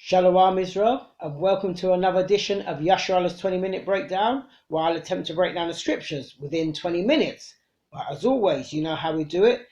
Shalom Israel, and welcome to another edition of Yasharalah's 20-minute breakdown, where I'll attempt to break down the scriptures within 20 minutes. But as always, you know how we do it.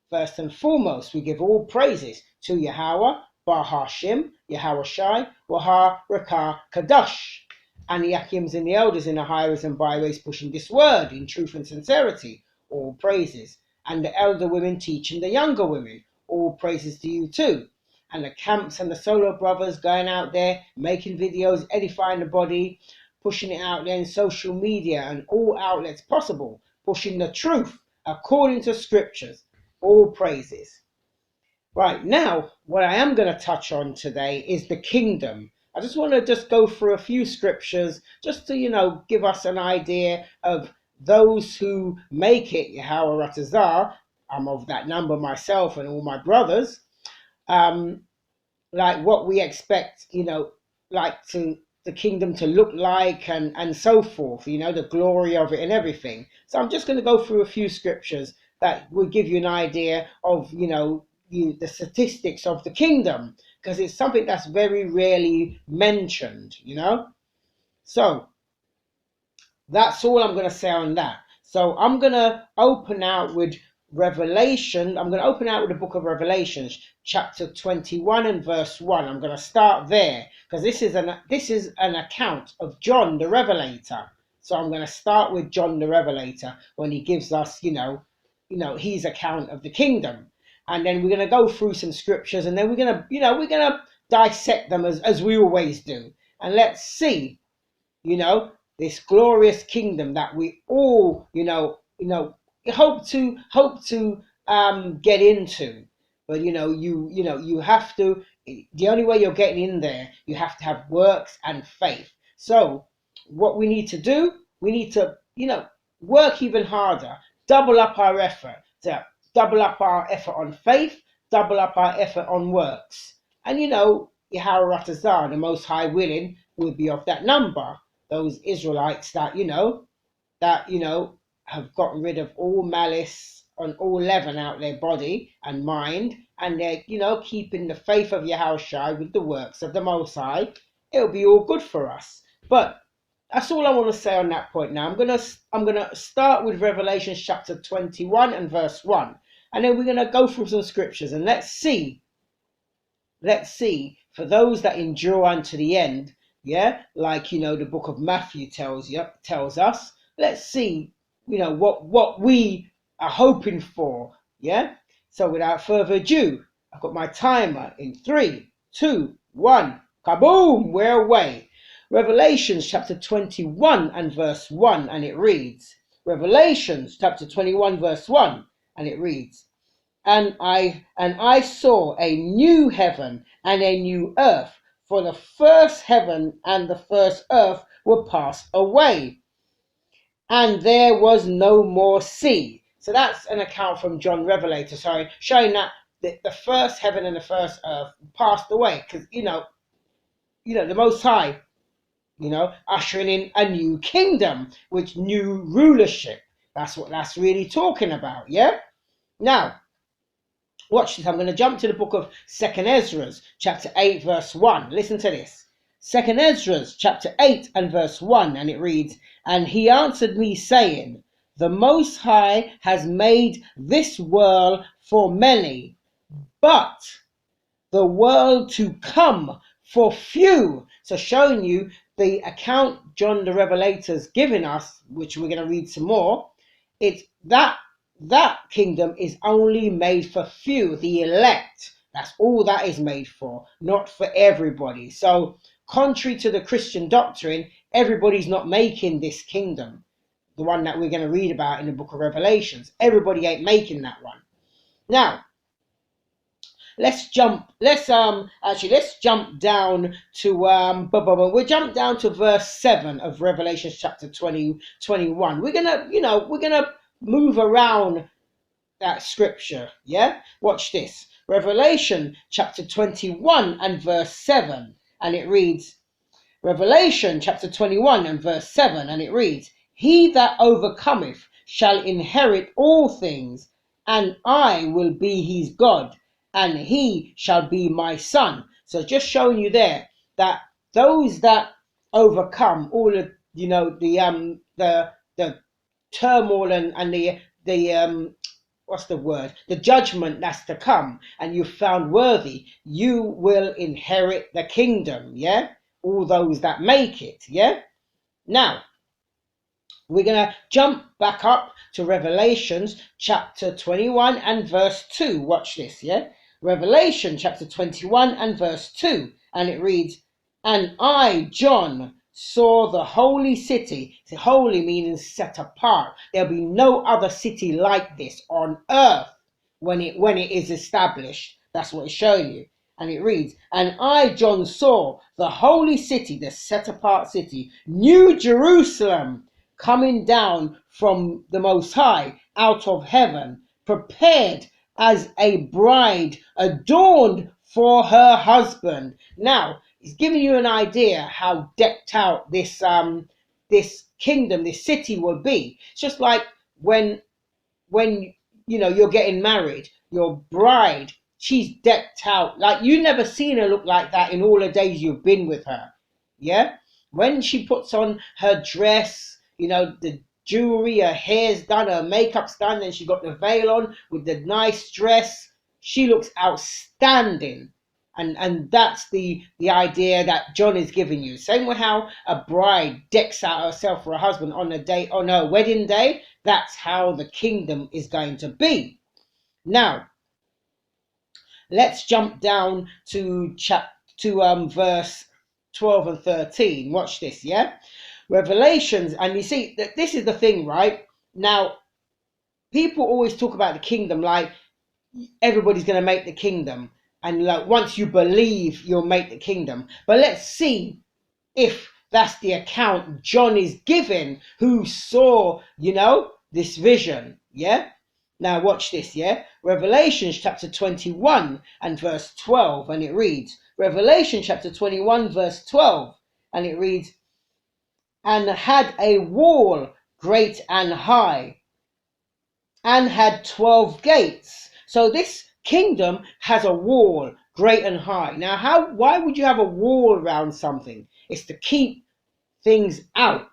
First and foremost, we give all praises to Yahweh, Bahashim, Yahweh Shai, Waha, Rakah, Kadosh, and the Akims and the elders in the highways and byways pushing this word in truth and sincerity. All praises. And the elder women teaching the younger women. All praises to you too. And the camps and the solo brothers going out there, making videos, edifying the body, pushing it out there in social media and all outlets possible, pushing the truth according to scriptures. All praises. Right, now, what I am going to touch on today is the kingdom. I just want to go through a few scriptures just to, give us an idea of those who make it, Yahweh Ratazar. I'm of that number myself and all my brothers. Like what we expect, like the kingdom to look like and so forth, the glory of it and everything. So I'm just going to go through a few scriptures that will give you an idea of, the statistics of the kingdom, because it's something that's very rarely mentioned, So that's all I'm going to say on that. So I'm going to open out with Revelation. I'm going to open out with the book of Revelations, chapter 21 and verse 1. I'm going to start there because this is an account of John the Revelator. So I'm going to start with John the Revelator when he gives us, his account of the kingdom, and then we're going to go through some scriptures, and then we're going to dissect them as we always do, and let's see, this glorious kingdom that we all, hope to get into. But you have to, the only way you're getting in there, you have to have works and faith. So what we need to do, we need to work even harder, double up our effort on faith, double up our effort on works. And Yahweh Ratazar, the Most High willing, will be of that number, those Israelites that have gotten rid of all malice and all leaven out their body and mind, and they're keeping the faith of Yahushua with the works of the Most High. It'll be all good for us. But that's all I want to say on that point. Now I'm gonna start with Revelation chapter 21 and verse 1, and then we're gonna go through some scriptures, and let's see for those that endure unto the end, like the book of Matthew tells us. Let's see what we are hoping for. So without further ado, I've got my timer in 3, 2, 1, kaboom, we're away. Revelations chapter 21 and verse 1, and it reads, Revelations chapter 21 verse 1, and it reads, and I saw a new heaven and a new earth, for the first heaven and the first earth were passed away, and there was no more sea. So that's an account from John Revelator, showing that the first heaven and the first earth passed away, because the Most High, ushering in a new kingdom with new rulership. That's what that's really talking about. Now, watch this. I'm going to jump to the book of 2nd Ezra, chapter 8, verse 1. Listen to this. 2nd Ezra, chapter 8 and verse 1, and it reads, and he answered me, saying, the Most High has made this world for many, but the world to come for few. So showing you the account John the Revelator's given us, which we're going to read some more, it's that kingdom is only made for few, the elect. That's all that is made for, not for everybody. So contrary to the Christian doctrine, everybody's not making this kingdom, the one that we're going to read about in the book of Revelations. Everybody ain't making that one. Now, let's jump down to we'll jump down to verse 7 of Revelation chapter 21. We're gonna move around that scripture. Watch this. Revelation chapter 21 and verse 7, and it reads, Revelation chapter 21 and verse 7, and it reads, he that overcometh shall inherit all things, and I will be his God, and he shall be my son. So just showing you there that those that overcome all of the turmoil and the what's the word, the judgment that's to come, and you found worthy, you will inherit the kingdom. Yeah, all those that make it. Yeah. Now we're going to jump back up to Revelations chapter 21 and verse 2. Watch this, yeah? Revelation chapter 21 and verse 2. And it reads, "And I, John, saw the holy city." So holy meaning set apart. There'll be no other city like this on earth when it is established. That's what it's showing you. And it reads, "And I, John, saw the holy city, the set apart city, New Jerusalem, coming down from the Most High out of heaven, prepared as a bride adorned for her husband." Now, it's giving you an idea how decked out this kingdom, this city will be. It's just like when you're getting married, your bride, she's decked out like you never seen her look like that in all the days you've been with her. Yeah, when she puts on her dress, the jewelry, her hair's done, her makeup's done, and she got the veil on with the nice dress, she looks outstanding. And that's the idea that John is giving you. Same with how a bride decks out herself for a husband on her wedding day. That's how the kingdom is going to be. Now, let's jump down to verse 12 and 13. Watch this, yeah? Revelations, and you see that this is the thing, right? Now, people always talk about the kingdom like everybody's going to make the kingdom, and like once you believe, you'll make the kingdom. But let's see if that's the account John is giving, who saw, this vision. Yeah. Now watch this. Yeah. Revelation chapter 21 and verse 12, and it reads, Revelation chapter 21 verse 12, and it reads, "And had a wall great and high, and had 12 gates." So this kingdom has a wall great and high. Now, why would you have a wall around something? It's to keep things out.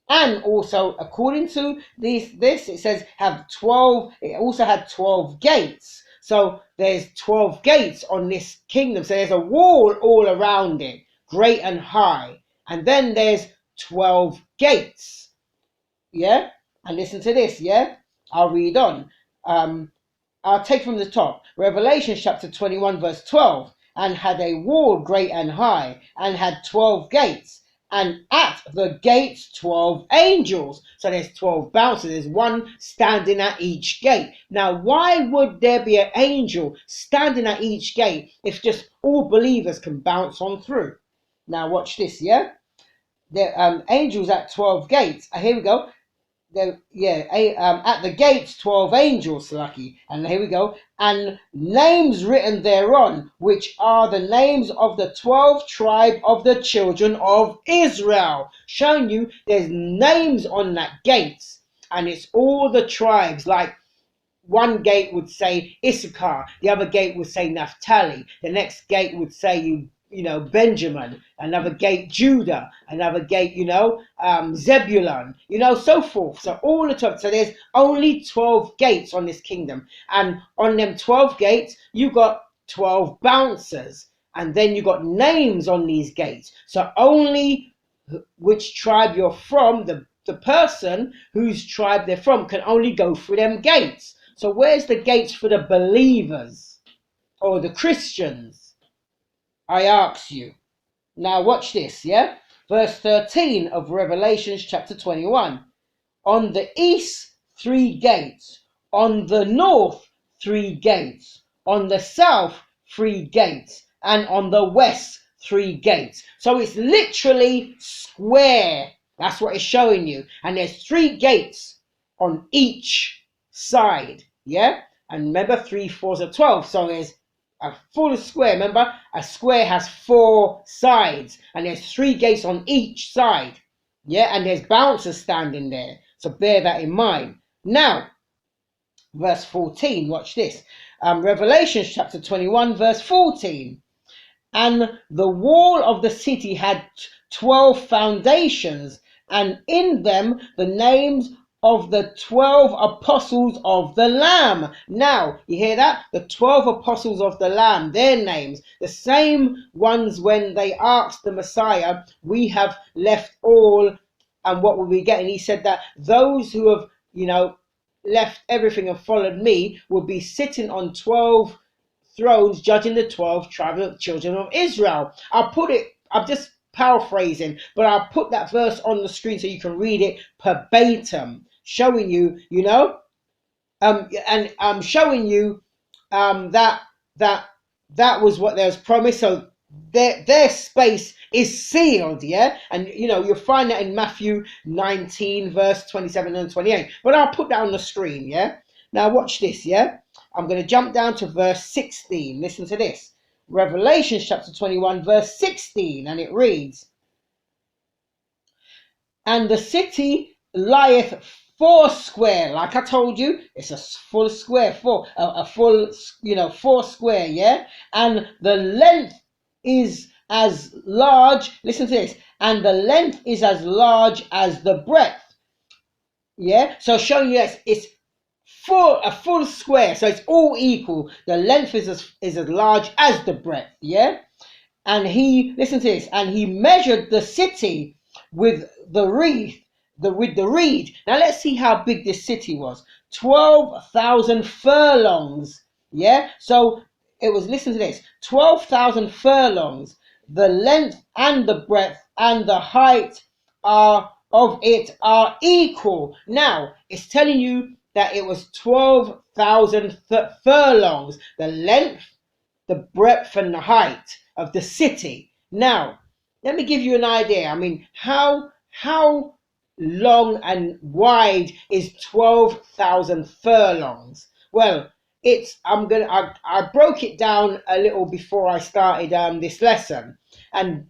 And also, according to this, it says have 12, it also had 12 gates. So there's 12 gates on this kingdom. So there's a wall all around it, great and high. And then there's 12 gates. Yeah? And listen to this, yeah? I'll read on. I'll take from the top. Revelation chapter 21 verse 12. "And had a wall great and high, and had 12 gates, and at the gates 12 angels." So there's 12 bouncers. There's one standing at each gate. Now, why would there be an angel standing at each gate if just all believers can bounce on through? Now watch this, yeah? The angels at 12 gates. Here we go. At the gates 12 angels, lucky, and here we go, "and names written thereon, which are the names of the 12 tribe of the children of Israel." Showing you there's names on that gates, and it's all the tribes. Like one gate would say Issachar, the other gate would say Naphtali, the next gate would say Benjamin, another gate Judah, another gate Zebulun, so forth. So all the 12. So there's only 12 gates on this kingdom, and on them 12 gates you got 12 bouncers, and then you got names on these gates. So only which tribe you're from, the person whose tribe they're from, can only go through them gates. So where's the gates for the believers or the Christians? I ask you. Now watch this, yeah? Verse 13 of Revelation chapter 21. "On the east 3 gates, on the north 3 gates, on the south 3 gates, and on the west 3 gates." So it's literally square. That's what it's showing you. And there's 3 gates on each side, yeah? And remember, 3 4s are 12, so there's a full square. Remember, a square has 4 sides, and there's 3 gates on each side. Yeah, and there's bouncers standing there. So bear that in mind. Now, verse 14, watch this. Revelation chapter 21, verse 14. And the wall of the city had 12 foundations, and in them the names of the 12 apostles of the Lamb. Now, you hear that? The 12 apostles of the Lamb, their names, the same ones when they asked the Messiah, we have left all, and what will we get? And he said that those who have, left everything and followed me will be sitting on 12 thrones, judging the 12 children of Israel. I'm just paraphrasing, but I'll put that verse on the screen so you can read it verbatim, showing you, and I'm showing you that was what there was promised. So their space is sealed, yeah, and you'll find that in Matthew 19 verse 27 and 28. But I'll put that on the screen, yeah. Now watch this, yeah. I'm going to jump down to verse 16. Listen to this. Revelation chapter 21 verse 16, and it reads, "And the city lieth foursquare." Like I told you, it's a full square, four square, yeah. And the length is as large. Listen to this. And the length is as large as the breadth. Yeah. So showing you that it's a full square. So it's all equal. The length is as large as the breadth. Yeah. And listen to this. And he measured the city with the reed. Now let's see how big this city was. 12,000 furlongs. Yeah. So it was, listen to this, 12,000 furlongs. The length and the breadth and the height of it are equal. Now it's telling you that it was 12,000 furlongs. The length, the breadth and the height of the city. Now, let me give you an idea. I mean, how long and wide is 12,000 furlongs? Well, I broke it down a little before I started this lesson, and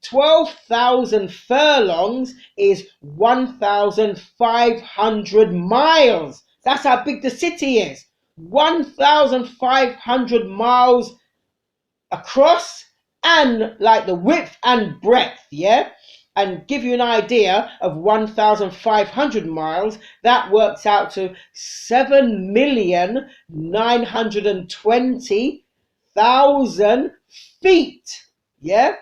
12,000 furlongs is 1,500 miles. That's how big the city is. 1,500 miles across, and like the width and breadth, yeah? And give you an idea of 1,500 miles, that works out to 7,920,000 feet, yeah?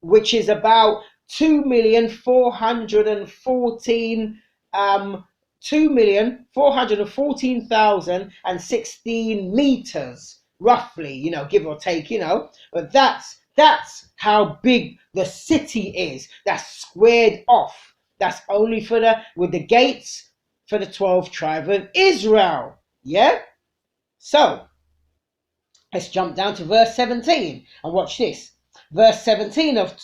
Which is about 2,414,016 meters, roughly, give or take, but that's how big the city is. That's squared off. That's only with the gates for the 12 tribes of Israel. Yeah? So let's jump down to verse 17 and watch this. Verse 17 of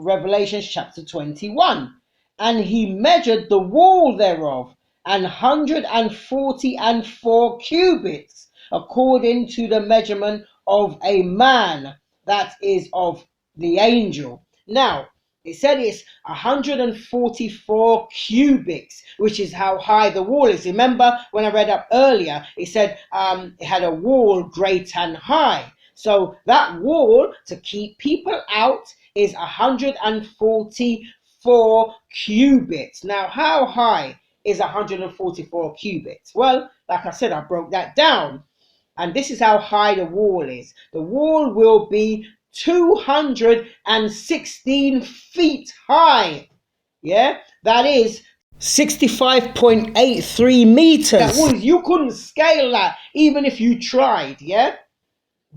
Revelation chapter 21. "And he measured the wall thereof 144 cubits, according to the measurement of a man, that is of the angel." Now, it said it's 144 cubics, which is how high the wall is. Remember when I read up earlier, it said it had a wall great and high. So that wall to keep people out is 144 cubits. Now, how high is 144 cubits? Well, like I said, I broke that down. And this is how high the wall is. The wall will be 216 feet high. Yeah, that is 65.83 meters. That wall, you couldn't scale that even if you tried. Yeah.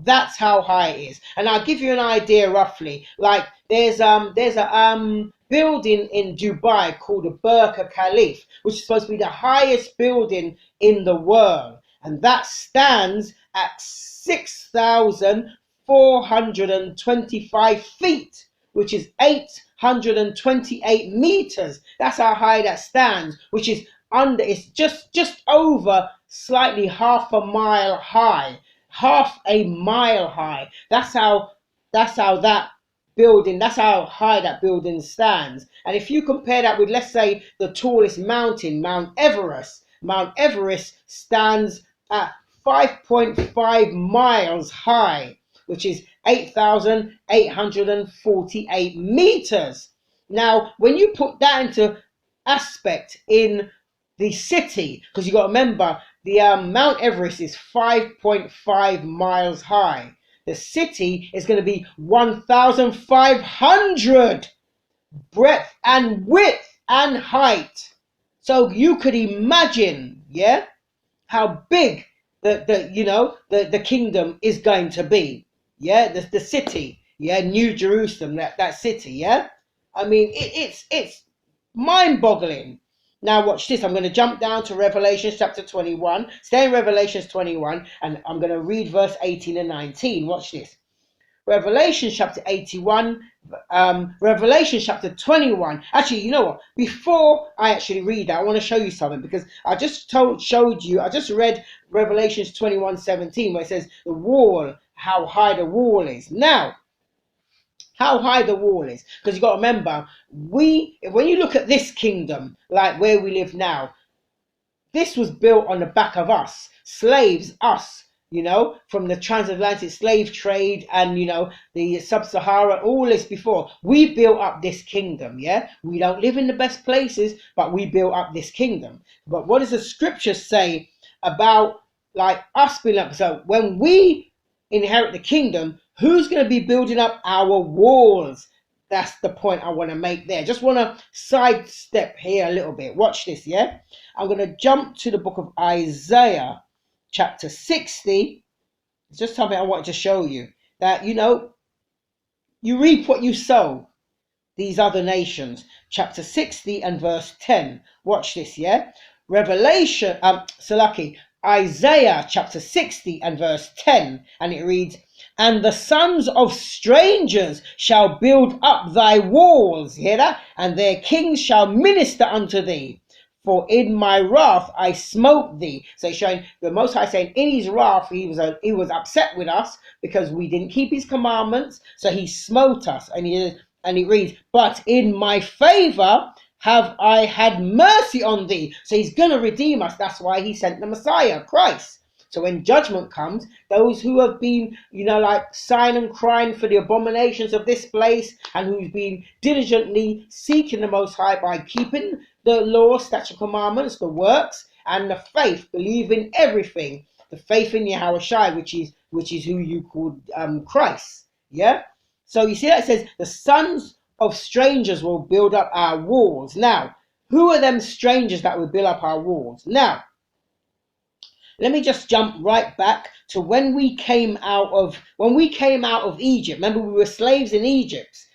That's how high it is. And I'll give you an idea roughly. Like there's a building in Dubai called the Burj Khalifa, which is supposed to be the highest building in the world. And that stands at 6,425 feet, which is 828 meters. That's how high that stands, which is it's just over slightly half a mile high. Half a mile high. That's how that building, that's how high that building stands. And if you compare that with, let's say, the tallest mountain, Mount Everest stands at 5.5 miles high, which is 8,848 meters. Now, when you put that into aspect in the city, because you got to remember the Mount Everest is 5.5 miles high. The city is going to be 1,500 breadth and width and height. So you could imagine, yeah, how big the kingdom is going to be. Yeah, the city, yeah, New Jerusalem, that city, yeah. I mean, it's mind-boggling. Now watch this. I'm going to jump down to Revelation chapter 21. Stay in Revelation 21, and I'm going to read verse 18 and 19. Watch this. Revelation chapter 81, Revelation chapter 21. Actually, you know what? Before I actually read that, I want to show you something, because I just read Revelations 21:17, where it says the wall, how high the wall is. Now, how high the wall is, because you got to remember, when you look at this kingdom, like where we live now, this was built on the back of us, slaves, us, from the transatlantic slave trade and, the sub-Sahara, all this before. We built up this kingdom, yeah? We don't live in the best places, but we built up this kingdom. But what does the scripture say about, like, us building up? So when we inherit the kingdom, who's going to be building up our walls? That's the point I want to make there. Just want to sidestep here a little bit. Watch this, yeah? I'm going to jump to the book of Isaiah, chapter 60. It's just something I wanted to show you. That, you reap what you sow, these other nations. Chapter 60 and verse 10. Watch this, yeah? Isaiah chapter 60 and verse 10. And it reads, and the sons of strangers shall build up thy walls. Hear that? And their kings shall minister unto thee. For in my wrath I smote thee. So showing the Most High saying in his wrath he was upset with us because we didn't keep his commandments. So he smote us. And it reads, but in my favor have I had mercy on thee. So he's going to redeem us. That's why he sent the Messiah, Christ. So when judgment comes, those who have been, like sighing and crying for the abominations of this place, and who's been diligently seeking the Most High by keeping the law, statute, commandments, the works, and the faith, believing everything, the faith in Yahushua, which is who you call Christ. Yeah. So you see that it says the sons of strangers will build up our walls. Now, who are them strangers that will build up our walls? Now, let me just jump right back to when we came out of Egypt. Remember, we were slaves in Egypt.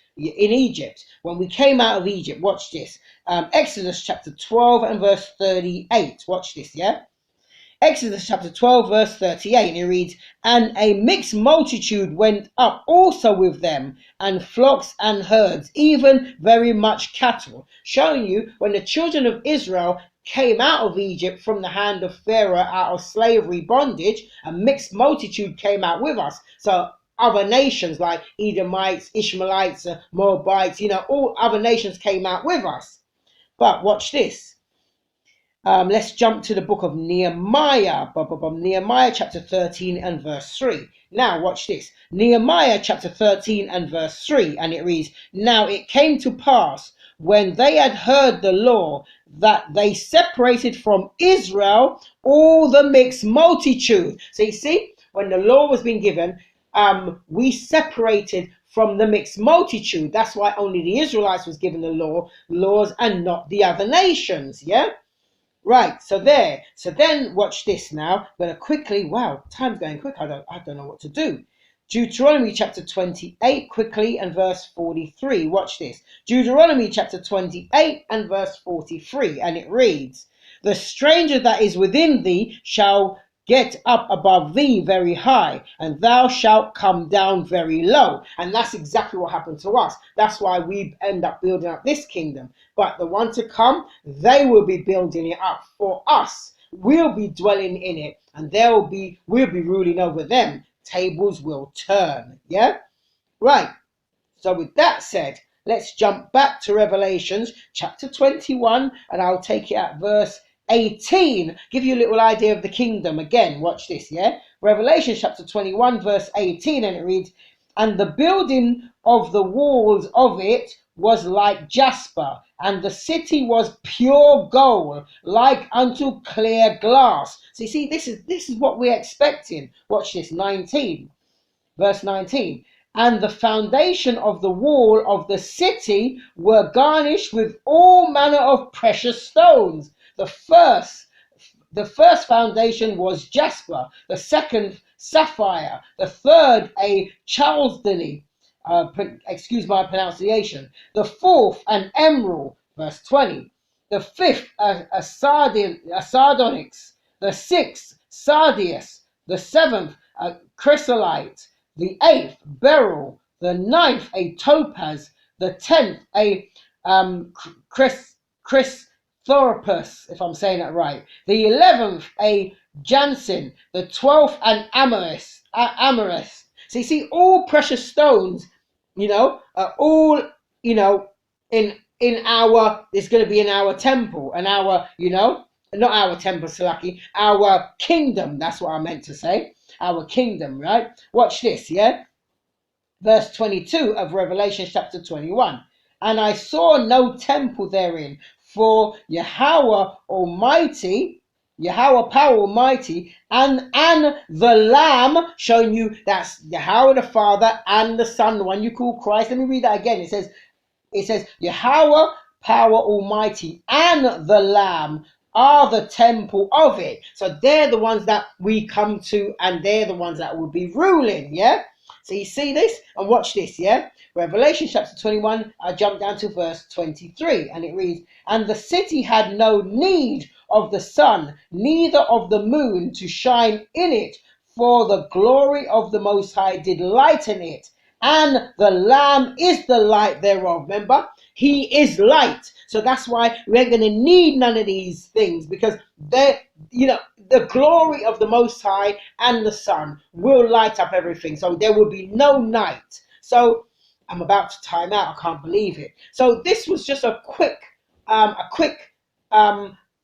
When we came out of Egypt, watch this. Exodus chapter 12 and verse 38. Watch this, yeah? Exodus chapter 12 verse 38, and it reads, and a mixed multitude went up also with them, and flocks and herds, even very much cattle. Showing you when the children of Israel came out of Egypt from the hand of Pharaoh, out of slavery bondage, a mixed multitude came out with us. So other nations like Edomites, Ishmaelites, Moabites, all other nations came out with us. But watch this. Let's jump to the book of Nehemiah. Nehemiah chapter 13 and verse 3. Now watch this. Nehemiah chapter 13 and verse 3. And it reads, now it came to pass when they had heard the law that they separated from Israel all the mixed multitude. So you see, when the law was being given, we separated from the mixed multitude. That's why only the Israelites was given the laws and not the other nations. Yeah? Right, so there. So then watch this now. I'm going to quickly, wow, time's going quick. I don't know what to do. Deuteronomy chapter 28 quickly and verse 43. Watch this. Deuteronomy chapter 28 and verse 43. And it reads, the stranger that is within thee shall get up above thee very high, and thou shalt come down very low. And that's exactly what happened to us. That's why we end up building up this kingdom. But the one to come, they will be building it up for us. We'll be dwelling in it, and we'll be ruling over them. Tables will turn. Yeah? Right. So with that said, let's jump back to Revelations chapter 21, and I'll take it at verse 18. Give you a little idea of the kingdom again. Watch this, yeah? Revelation chapter 21 verse 18, and it reads, And the building of the walls of it was like jasper, and the city was pure gold, like unto clear glass. So you see, this is what we're expecting. Watch this, 19. Verse 19. And the foundation of the wall of the city were garnished with all manner of precious stones. The first foundation was jasper, the second sapphire, the third a chalcedony, excuse my pronunciation, the fourth an emerald, verse 20, the fifth a sardonyx, the sixth sardius, the seventh a chrysolite, the eighth beryl, the ninth a topaz, the 10th a chrysotheropus, if I'm saying that right, the 11th a jansen, the 12th an amaryllis. So you see, all precious stones, are all, in our, it's going to be in our temple, and our, not our temple, Salaki, our kingdom. That's what I meant to say. Our kingdom, right? Watch this, yeah? Verse 22 of Revelation chapter 21. And I saw no temple therein, for Yahweh Almighty, Yahweh Power Almighty, and the Lamb, showing you that's Yahweh the Father and the Son, the one you call Christ. Let me read that again. It says Yahweh Power Almighty and the Lamb are the temple of it. So they're the ones that we come to, and they're the ones that will be ruling, yeah? So you see this? And watch this, yeah? Revelation chapter 21, I jump down to verse 23, and it reads, And the city had no need of the sun, neither of the moon to shine in it, for the glory of the Most High did lighten it, and the Lamb is the light thereof. Remember? He is light. So that's why we ain't going to need none of these things, because the glory of the Most High and the Son will light up everything. So there will be no night. So I'm about to time out. I can't believe it. So this was just a quick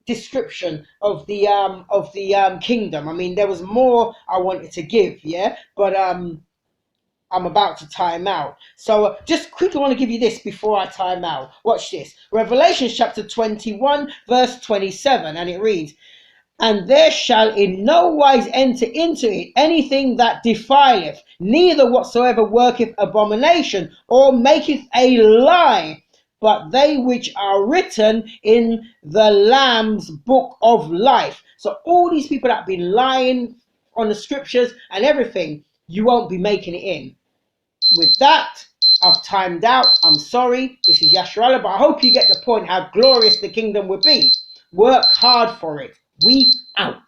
description of the kingdom. I mean, there was more I wanted to give, yeah, but I'm about to time out. So just quickly want to give you this before I time out. Watch this. Revelation chapter 21, verse 27, and it reads, And there shall in no wise enter into it anything that defileth, neither whatsoever worketh abomination, or maketh a lie, but they which are written in the Lamb's book of life. So all these people that have been lying on the scriptures and everything, you won't be making it in. With that, I've timed out. I'm sorry. This is Yasharallah, but I hope you get the point how glorious the kingdom will be. Work hard for it. We out.